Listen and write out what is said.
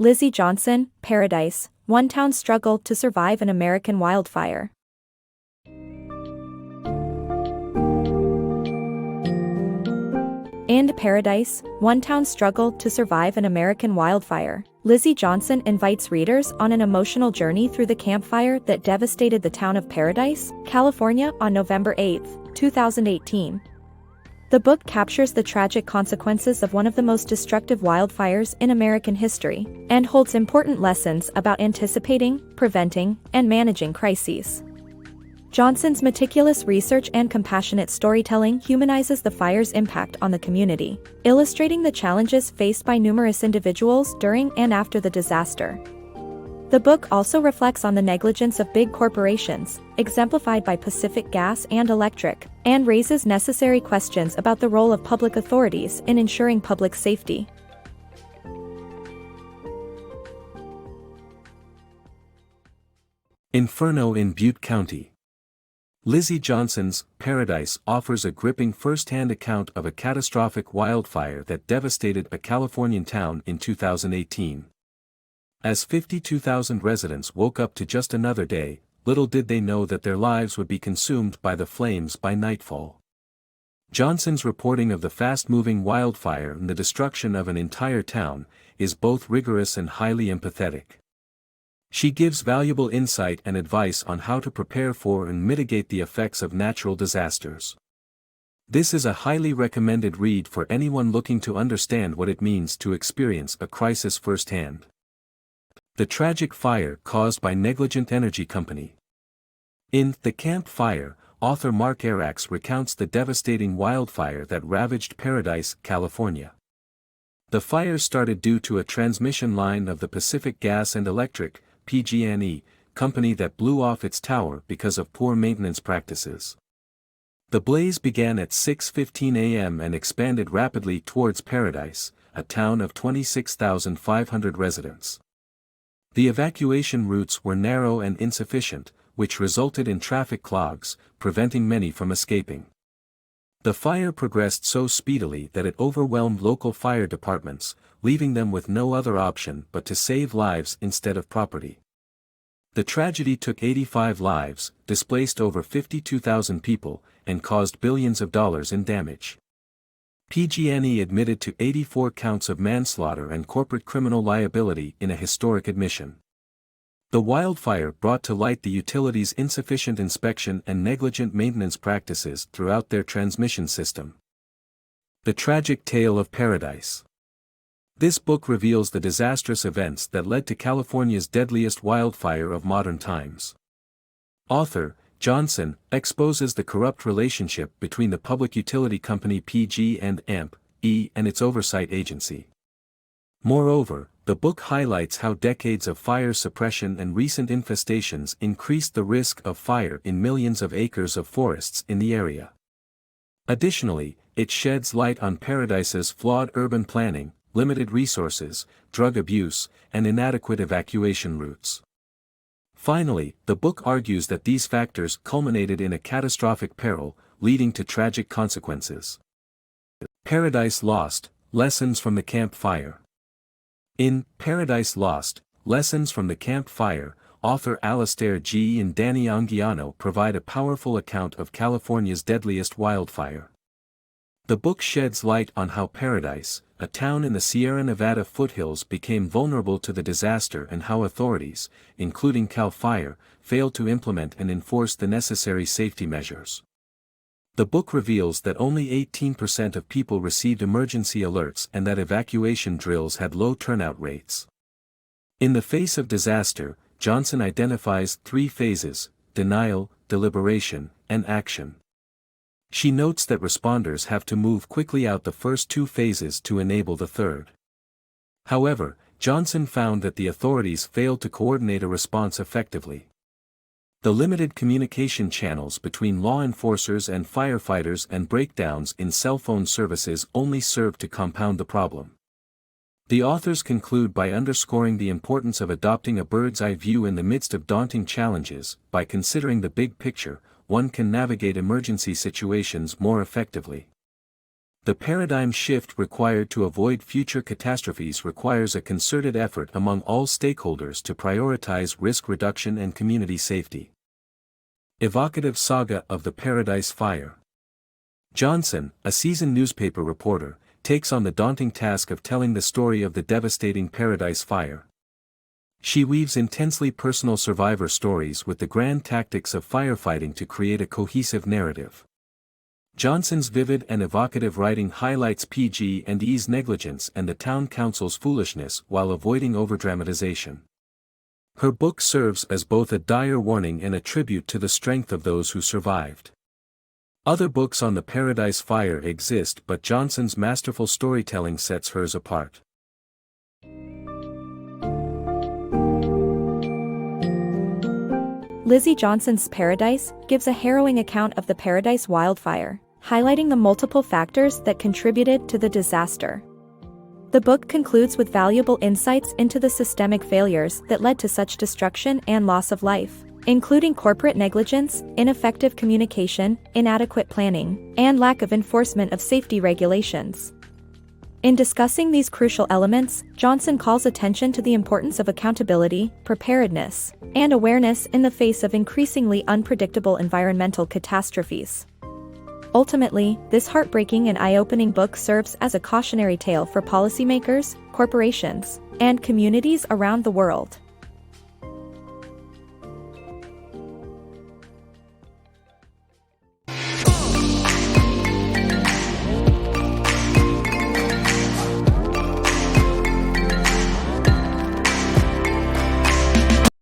Lizzie Johnson, Paradise, One Town Struggle to Survive an American Wildfire. And Paradise, One Town Struggle to Survive an American Wildfire. Lizzie Johnson invites readers on an emotional journey through the campfire that devastated the town of Paradise, California on November 8, 2018. The book captures the tragic consequences of one of the most destructive wildfires in American history, and holds important lessons about anticipating, preventing, and managing crises. Johnson's meticulous research and compassionate storytelling humanizes the fire's impact on the community, illustrating the challenges faced by numerous individuals during and after the disaster. The book also reflects on the negligence of big corporations, exemplified by Pacific Gas and Electric, and raises necessary questions about the role of public authorities in ensuring public safety. Inferno in Butte County. Lizzie Johnson's Paradise offers a gripping first-hand account of a catastrophic wildfire that devastated a Californian town in 2018. As 52,000 residents woke up to just another day, little did they know that their lives would be consumed by the flames by nightfall. Johnson's reporting of the fast-moving wildfire and the destruction of an entire town is both rigorous and highly empathetic. She gives valuable insight and advice on how to prepare for and mitigate the effects of natural disasters. This is a highly recommended read for anyone looking to understand what it means to experience a crisis firsthand. The tragic fire caused by Negligent Energy Company. In The Camp Fire, author Mark Arax recounts the devastating wildfire that ravaged Paradise, California. The fire started due to a transmission line of the Pacific Gas and Electric (PG&E) company that blew off its tower because of poor maintenance practices. The blaze began at 6:15 a.m. and expanded rapidly towards Paradise, a town of 26,500 residents. The evacuation routes were narrow and insufficient, which resulted in traffic clogs, preventing many from escaping. The fire progressed so speedily that it overwhelmed local fire departments, leaving them with no other option but to save lives instead of property. The tragedy took 85 lives, displaced over 52,000 people, and caused billions of dollars in damage. PG&E admitted to 84 counts of manslaughter and corporate criminal liability in a historic admission. The wildfire brought to light the utility's insufficient inspection and negligent maintenance practices throughout their transmission system. The Tragic Tale of Paradise. This book reveals the disastrous events that led to California's deadliest wildfire of modern times. Author Johnson exposes the corrupt relationship between the public utility company PG&E and its oversight agency. Moreover, the book highlights how decades of fire suppression and recent infestations increased the risk of fire in millions of acres of forests in the area. Additionally, it sheds light on Paradise's flawed urban planning, limited resources, drug abuse, and inadequate evacuation routes. Finally, the book argues that these factors culminated in a catastrophic peril, leading to tragic consequences. Paradise Lost, Lessons from the Camp Fire. In Paradise Lost, Lessons from the Camp Fire, author Alastair G. and Danny Anguiano provide a powerful account of California's deadliest wildfire. The book sheds light on how Paradise, a town in the Sierra Nevada foothills, became vulnerable to the disaster and how authorities, including Cal Fire, failed to implement and enforce the necessary safety measures. The book reveals that only 18% of people received emergency alerts and that evacuation drills had low turnout rates. In the face of disaster, Johnson identifies 3 phases: denial, deliberation, and action. She notes that responders have to move quickly out the first 2 phases to enable the third. However, Johnson found that the authorities failed to coordinate a response effectively. The limited communication channels between law enforcers and firefighters and breakdowns in cell phone services only served to compound the problem. The authors conclude by underscoring the importance of adopting a bird's-eye view in the midst of daunting challenges. By considering the big picture, one can navigate emergency situations more effectively. The paradigm shift required to avoid future catastrophes requires a concerted effort among all stakeholders to prioritize risk reduction and community safety. Evocative Saga of the Paradise Fire. Johnson, a seasoned newspaper reporter, takes on the daunting task of telling the story of the devastating Paradise Fire. She weaves intensely personal survivor stories with the grand tactics of firefighting to create a cohesive narrative. Johnson's vivid and evocative writing highlights PG&E's negligence and the town council's foolishness while avoiding overdramatization. Her book serves as both a dire warning and a tribute to the strength of those who survived. Other books on the Paradise Fire exist, but Johnson's masterful storytelling sets hers apart. Lizzie Johnson's Paradise gives a harrowing account of the Paradise wildfire, highlighting the multiple factors that contributed to the disaster. The book concludes with valuable insights into the systemic failures that led to such destruction and loss of life, including corporate negligence, ineffective communication, inadequate planning, and lack of enforcement of safety regulations. In discussing these crucial elements, Johnson calls attention to the importance of accountability, preparedness, and awareness in the face of increasingly unpredictable environmental catastrophes. Ultimately, this heartbreaking and eye-opening book serves as a cautionary tale for policymakers, corporations, and communities around the world.